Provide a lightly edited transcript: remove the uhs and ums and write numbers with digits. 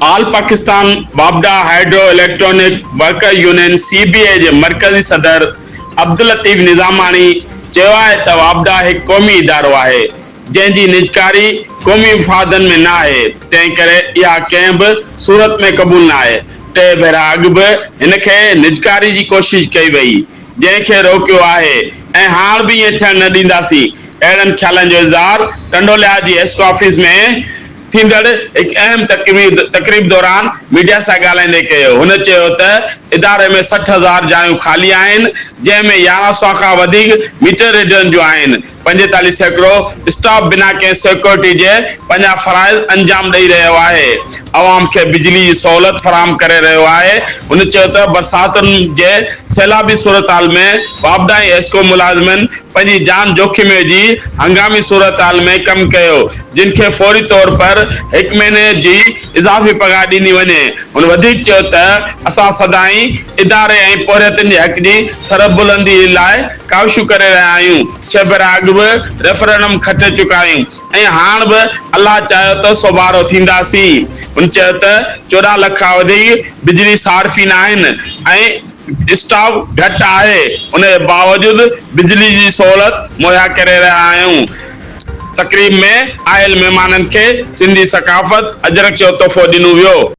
All Pakistan वापडा hydro electronic worker union CBA जे मरकज़ी सदर अब्दुल लतीफ़ निज़ामानी चयो आहे त वापडा हिकु क़ौमी इदारो आहे जंहिंजी निजकारी क़ौमी मफ़ादनि में न आहे, तंहिं करे इहा कंहिं बि सूरत में क़बूल न आहे। टे भेरा अॻु बि हिन खे निजकारी जी कोशिश कई वई, जंहिंखे रोकियो आहे ऐं हाणे बि ईअं थियण न ॾींदासीं। अहिड़नि ख़्यालनि जो इज़हार टंडोलिया जी एसको ऑफिस में थींदड़ हिकु अहम तकरीब दौरान मीडिया सां ॻाल्हाईंदे कयो। हुन चयो त इदारे में 60,000 जायूं ख़ाली आहिनि, जंहिंमें 1100 खां वधीक मीटर रीडरनि जूं आहिनि। 45 सैकड़ो स्टाफ बिना कंहिं सिक्योरिटी जे पंहिंजा फ़राइज़ अंजाम ॾेई रहियो आहे, अवाम खे बिजली जी सहूलियत फराहम करे रहियो आहे। हुन चयो त बरसातुनि जे सैलाबी सूरतहाल में वापडा ऐं एस्को मुलाज़िमनि पंहिंजी जान जोखिम में विझी हंगामी सूरतहाल में कमु कयो, जिन खे फौरी तौर पर 1 महीने जी इज़ाफ़ी पघार ॾिनी वञे। हुन वधीक चयो त असां सदाई इदारे ऐं पोरियतनि जे हक़ जी सरबुलंदी लाइ काविशूं करे रहिया आहियूं। 6 भेरा अॻु बि रेफरेंडम खटे चुका आहियूं ऐं हाणे बि अलाह चाहियो त सोभारो थींदासीं। हुन चयो त 14 लख खां वधीक बिजली सार्फिन आहिनि ऐं स्टाफ घटि आहे, उन जे बावजूदि बिजली जी सहूलियत मुहैया करे रहिया आहियूं। तकरीब में आयल महिमाननि खे सिंधी सकाफ़त अजरक जो तोहफ़ो ॾिनो वियो।